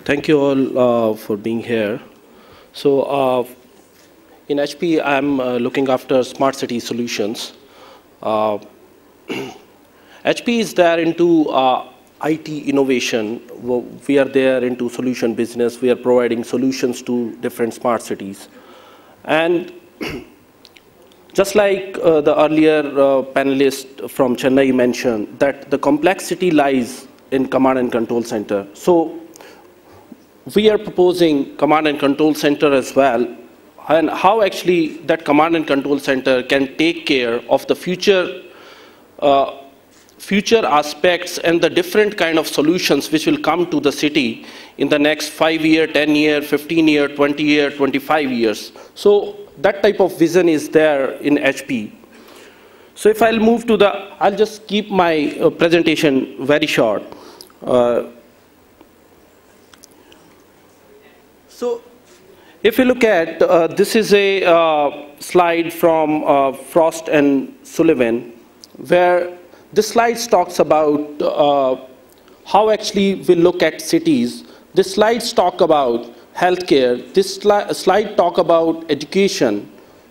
Thank you all for being here. So in HPE, I'm looking after smart city solutions. Uh, HPE is there into IT innovation. We are there into solution business. We are providing solutions to different smart cities. And just like the earlier panelist from Chennai mentioned, that the complexity lies in command and control center. So we are proposing command and control center as well, and how actually that command and control center can take care of the future aspects and the different kind of solutions which will come to the city in the next 5 year, 10 year, 15 year, 20 year, 25 years. So that type of vision is there in HPE. So if I'll move to I'll just keep my presentation very short. So if you look at, this is a slide from Frost and Sullivan, where this slide talks about how actually we look at cities. This slide talk about healthcare. This slide talk about education.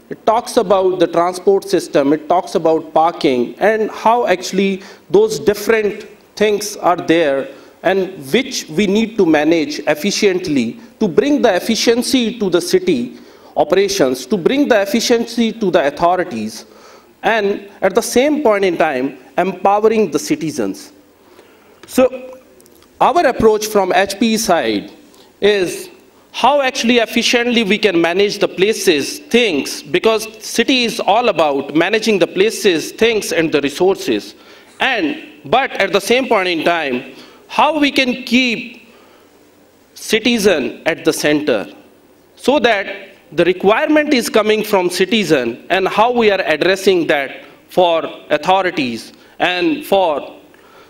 It talks about the transport system. It talks about parking and how actually those different things are there and which we need to manage efficiently to bring the efficiency to the city operations, to bring the efficiency to the authorities, and at the same point in time, empowering the citizens. So our approach from HPE side is how actually efficiently we can manage the places, things, because city is all about managing the places, things, and the resources. But at the same point in time, how we can keep citizen at the center so that the requirement is coming from citizen and how we are addressing that for authorities and for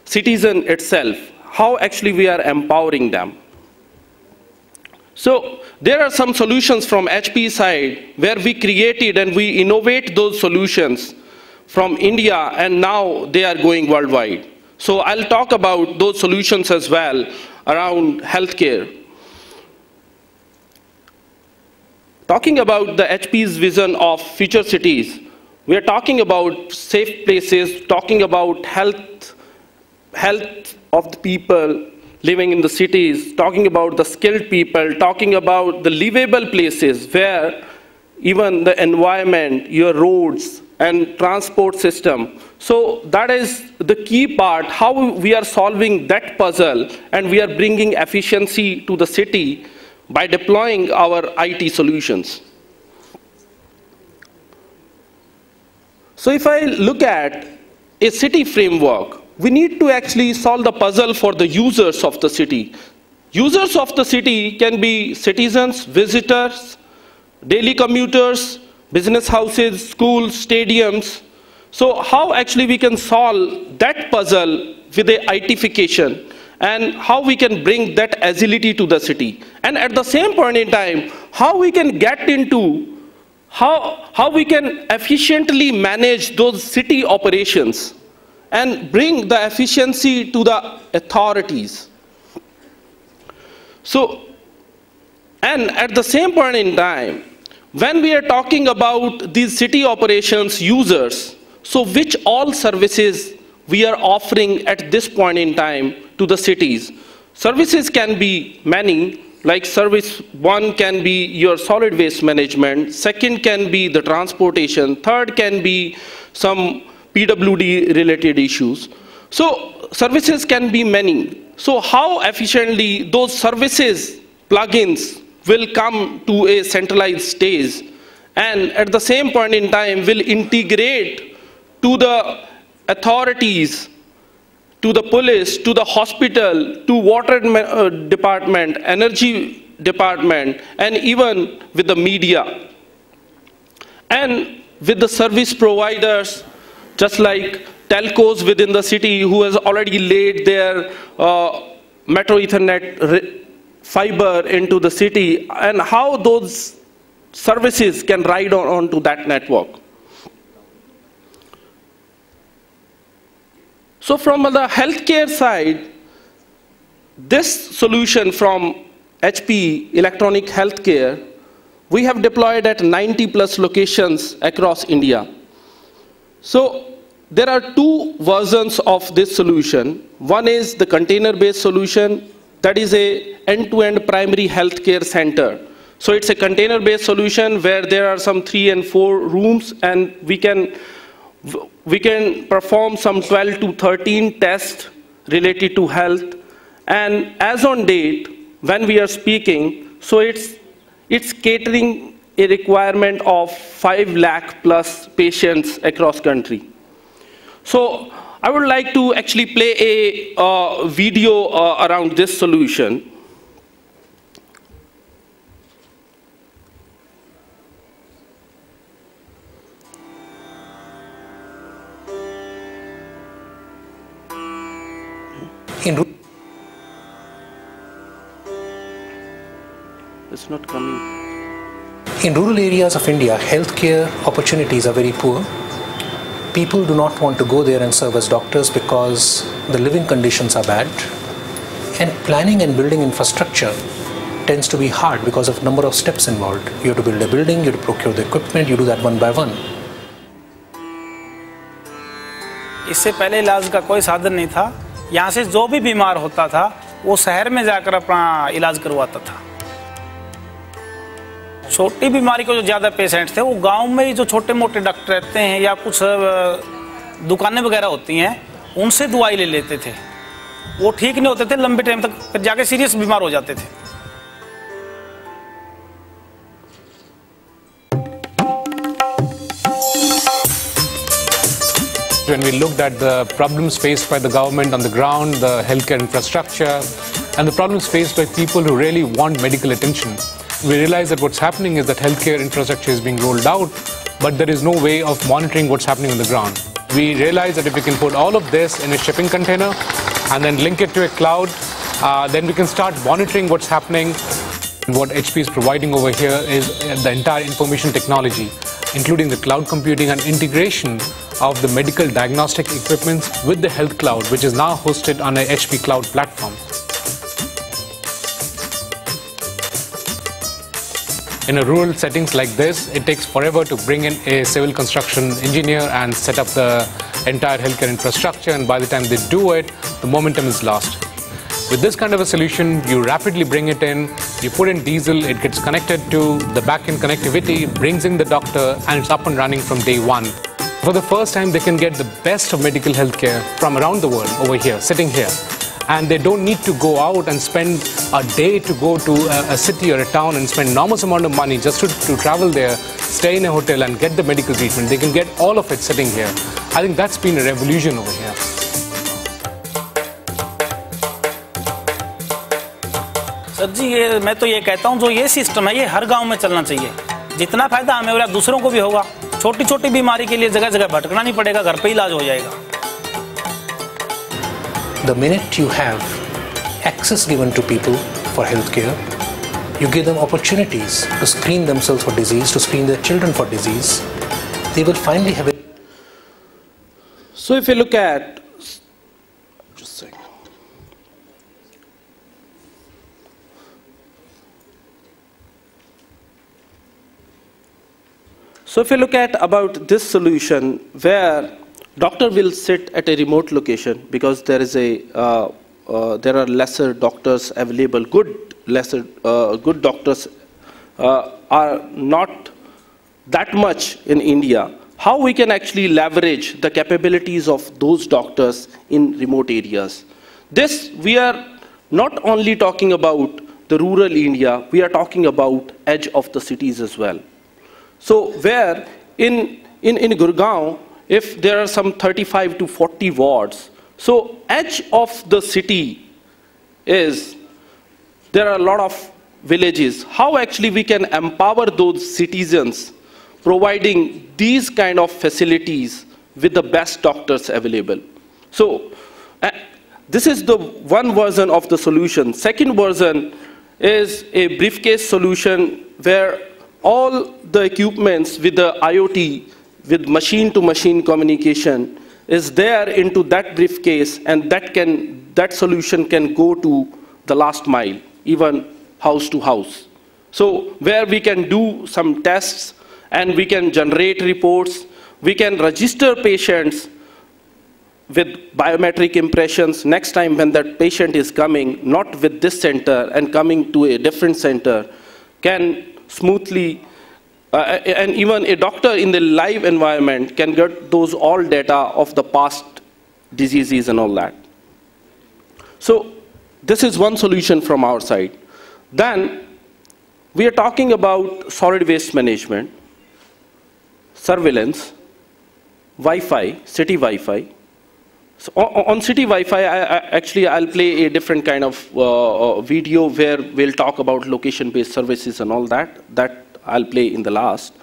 citizen itself, how actually we are empowering them. So there are some solutions from HPE side where we created and we innovate those solutions from India, and now they are going worldwide. So I'll talk about those solutions as well around healthcare. Talking about the HPE's vision of future cities, we are talking about safe places, talking about health of the people living in the cities, talking about the skilled people, talking about the livable places where even the environment, your roads, and transport system. So that is the key part, how we are solving that puzzle and we are bringing efficiency to the city by deploying our IT solutions. So if I look at a city framework, we need to actually solve the puzzle for the users of the city. Users of the city can be citizens, visitors, daily commuters, business houses, schools, stadiums. So how actually we can solve that puzzle with the ITification and how we can bring that agility to the city. And at the same point in time, how we can get into how we can efficiently manage those city operations and bring the efficiency to the authorities. So, and at the same point in time, when we are talking about these city operations users, so which all services we are offering at this point in time to the cities. Services can be many, like service one can be your solid waste management, second can be the transportation, third can be some PWD related issues. So services can be many. So how efficiently those services plugins will come to a centralized stage and at the same point in time will integrate to the authorities, to the police, to the hospital, to water department, energy department, and even with the media. And with the service providers, just like telcos within the city who has already laid their Metro Ethernet fiber into the city, and how those services can ride onto that network. So from the healthcare side, this solution from HPE electronic healthcare, we have deployed at 90+ locations across India. So there are two versions of this solution. One is the container-based solution, that is a end-to-end primary healthcare center. So it's a container-based solution where there are some 3 and 4 rooms, and we can perform some 12 to 13 tests related to health. And as on date, when we are speaking, so it's catering a requirement of 5 lakh plus patients across country. So I would like to actually play a video around this solution. It's not coming. In rural areas of India, healthcare opportunities are very poor. People do not want to go there and serve as doctors because the living conditions are bad. And planning and building infrastructure tends to be hard because of number of steps involved. You have to build a building, you have to procure the equipment, you do that one by one. इससे पहले इलाज का कोई साधन नहीं था। यहाँ से जो भी बीमार होता था वो शहर में जाकर अपना इलाज करवाता था। छोटी बीमारी को जो ज़्यादा पेशेंट थे वो गांव में ही जो छोटे मोटे डॉक्टर रहते हैं या कुछ दुकानें वगैरह होती हैं उनसे दवाई ले लेते थे। वो ठीक नहीं होते थे, लंबे टाइम तक फिर जाके सीरियस बीमार हो जाते थे। When we looked at the problems faced by the government on the ground, the healthcare infrastructure, and the problems faced by people who really want medical attention, we realized that what's happening is that healthcare infrastructure is being rolled out, but there is no way of monitoring what's happening on the ground. We realized that if we can put all of this in a shipping container and then link it to a cloud, then we can start monitoring what's happening. What HPE is providing over here is the entire information technology, including the cloud computing and integration of the medical diagnostic equipment with the health cloud, which is now hosted on a HPE cloud platform. In a rural settings like this, it takes forever to bring in a civil construction engineer and set up the entire healthcare infrastructure, and by the time they do it, the momentum is lost. With this kind of a solution, you rapidly bring it in, you put in diesel, it gets connected to the back-end connectivity, brings in the doctor, and it's up and running from day one. For the first time, they can get the best of medical healthcare from around the world over here, sitting here. And they don't need to go out and spend a day to go to a city or a town and spend enormous amount of money just to travel there, stay in a hotel and get the medical treatment. They can get all of it sitting here. I think that's been a revolution over here. Sir जी, मैं तो ये कहता हूँ जो ये system है ये हर गांव में चलना चाहिए। जितना फायदा हमें होगा दूसरों को भी होगा। छोटी छोटी बीमारी के लिए जगह जगह भटकना नहीं पड़ेगा, घर पे ही इलाज हो जाएगा। The minute you have access given to people for healthcare, you give them opportunities to screen themselves for disease, to screen their children for disease. They will finally have it. So if you look at, just a second. So if you look at about this solution where doctor will sit at a remote location because there is there are lesser doctors available. Good doctors are not that much in India. How we can actually leverage the capabilities of those doctors in remote areas? This we are not only talking about the rural India. We are talking about edge of the cities as well. So where in Gurugram, if there are some 35 to 40 wards, so edge of the city is, there are a lot of villages. How actually we can empower those citizens providing these kind of facilities with the best doctors available? So this is the one version of the solution. Second version is a briefcase solution where all the equipments with the IoT, with machine-to-machine communication is there into that briefcase, and that solution can go to the last mile, even house to house. So where we can do some tests and we can generate reports, we can register patients with biometric impressions. Next time when that patient is coming, not with this center and coming to a different center, can smoothly, and even a doctor in the live environment can get those all data of the past diseases and all that. So this is one solution from our side. Then we are talking about solid waste management, surveillance, Wi-Fi, city Wi-Fi. So on city Wi-Fi, I'll play a different kind of video where we'll talk about location-based services and all that. That I'll play in the last.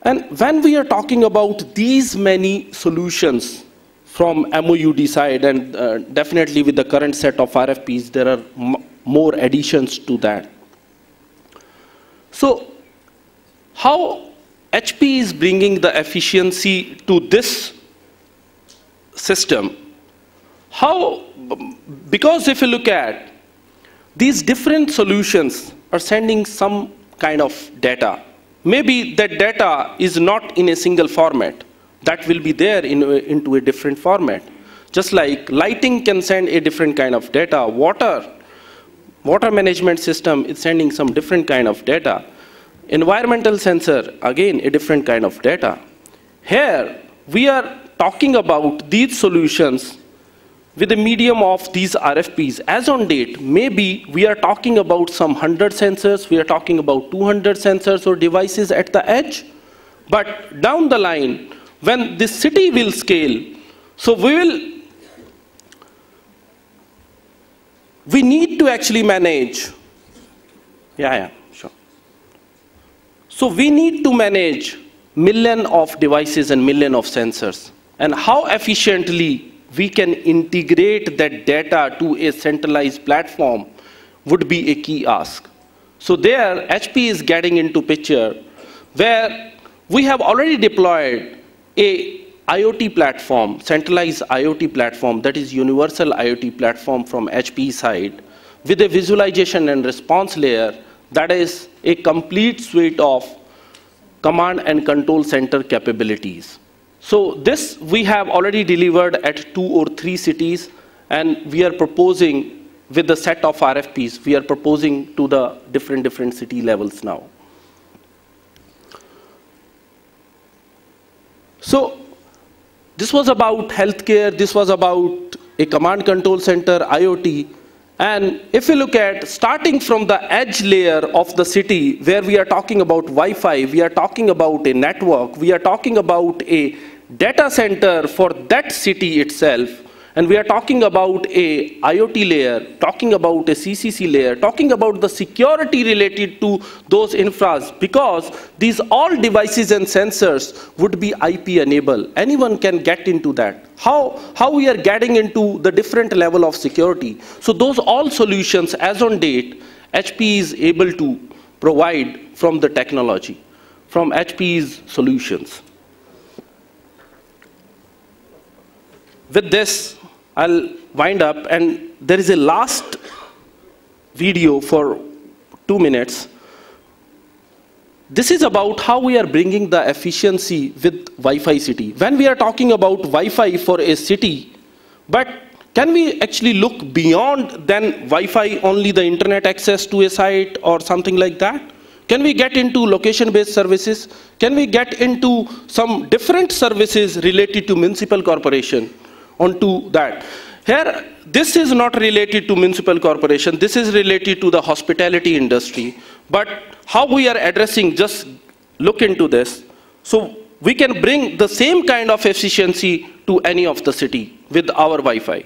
And when we are talking about these many solutions from MOUD side, and definitely with the current set of RFPs, there are more additions to that. So how HPE is bringing the efficiency to this system? How? Because if you look at these different solutions are sending some kind of data. Maybe that data is not in a single format. That will be there into a different format. Just like lighting can send a different kind of data. Water management system is sending some different kind of data. Environmental sensor, again, a different kind of data. Here, we are talking about these solutions with the medium of these RFPs. As on date, maybe we are talking about some 100 sensors, we are talking about 200 sensors or devices at the edge. But down the line, when this city will scale, so we need to actually manage. Sure. So we need to manage million of devices and million of sensors. And how efficiently we can integrate that data to a centralized platform would be a key ask. So there, HPE is getting into picture where we have already deployed a IoT platform, centralized IoT platform, that is universal IoT platform from HPE side, with a visualization and response layer that is a complete suite of command and control center capabilities. So this we have already delivered at 2 or 3 cities, and we are proposing with the set of RFPs, we are proposing to the different city levels now. So this was about healthcare, this was about a command control center, IoT, and if you look at starting from the edge layer of the city where we are talking about Wi-Fi, we are talking about a network, we are talking about a data center for that city itself, and we are talking about a IoT layer, talking about a CCC layer, talking about the security related to those infras, because these all devices and sensors would be IP enabled. Anyone can get into that. How we are getting into the different level of security. So those all solutions as on date, HPE is able to provide from the technology, from HPE's solutions. With this, I'll wind up, and there is a last video for 2 minutes. This is about how we are bringing the efficiency with Wi-Fi city. When we are talking about Wi-Fi for a city, but can we actually look beyond than Wi-Fi, only the internet access to a site or something like that? Can we get into location-based services? Can we get into some different services related to municipal corporation onto that? Here, this is not related to municipal corporation. This is related to the hospitality industry. But how we are addressing, just look into this. So we can bring the same kind of efficiency to any of the city with our Wi-Fi.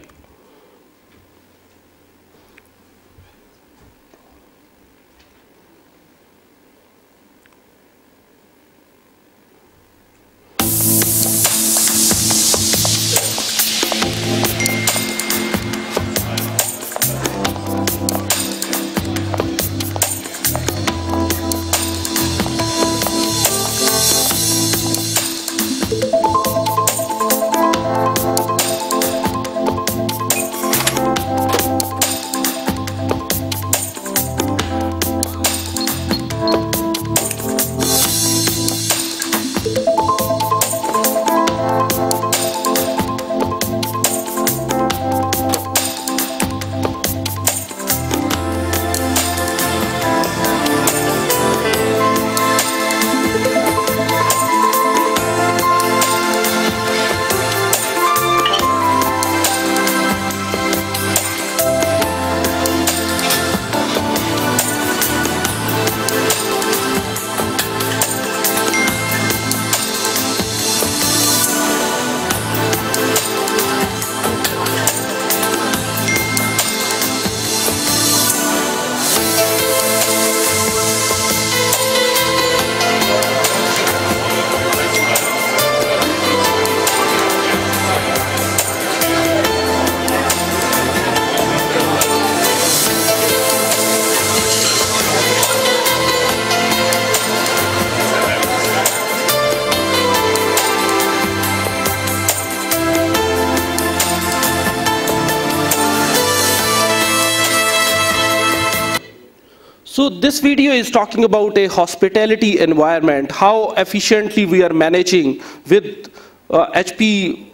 So this video is talking about a hospitality environment, how efficiently we are managing with HPE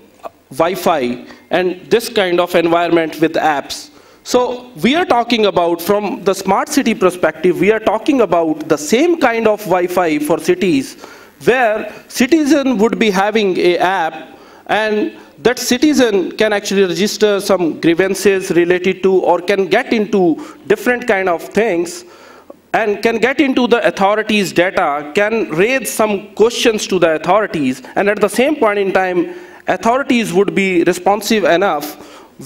Wi-Fi and this kind of environment with apps. So we are talking about, from the smart city perspective, we are talking about the same kind of Wi-Fi for cities, where citizen would be having a app, and that citizen can actually register some grievances related to, or can get into different kind of things, and can get into the authorities' data, can raise some questions to the authorities, and at the same point in time, authorities would be responsive enough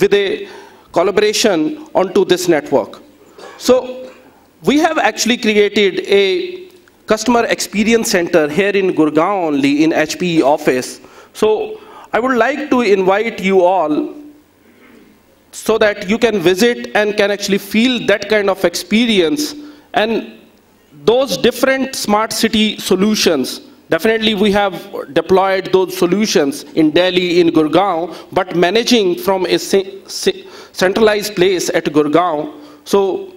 with a collaboration onto this network. So we have actually created a customer experience center here in Gurugram only, in HPE office. So I would like to invite you all so that you can visit and can actually feel that kind of experience. And those different smart city solutions, definitely we have deployed those solutions in Delhi, in Gurugram, but managing from a centralized place at Gurugram. So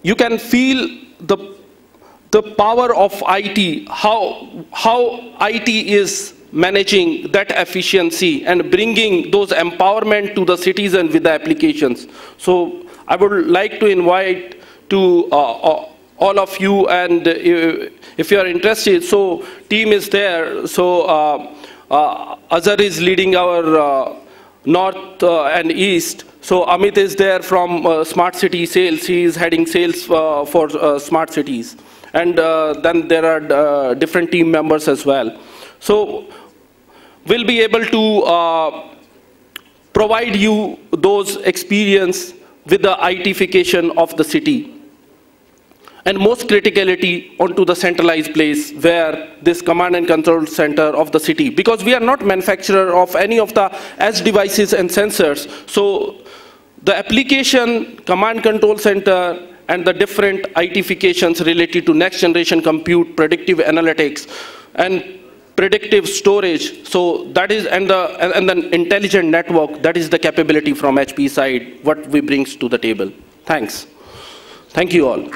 you can feel the power of IT, how IT is managing that efficiency and bringing those empowerment to the citizen with the applications. So I would like to invite to all of you, and if you are interested, so team is there. So Azhar is leading our north and east. So Amit is there from Smart City Sales. He is heading sales for smart cities. And then there are different team members as well. So we'll be able to provide you those experience with the ITification of the city. And most criticality onto the centralized place where this command and control center of the city, because we are not manufacturer of any of the edge devices and sensors. So the application, command control center, and the different ITifications related to next generation compute, predictive analytics, and predictive storage. So that is, and the intelligent network, that is the capability from HPE side, what we brings to the table. Thanks. Thank you all.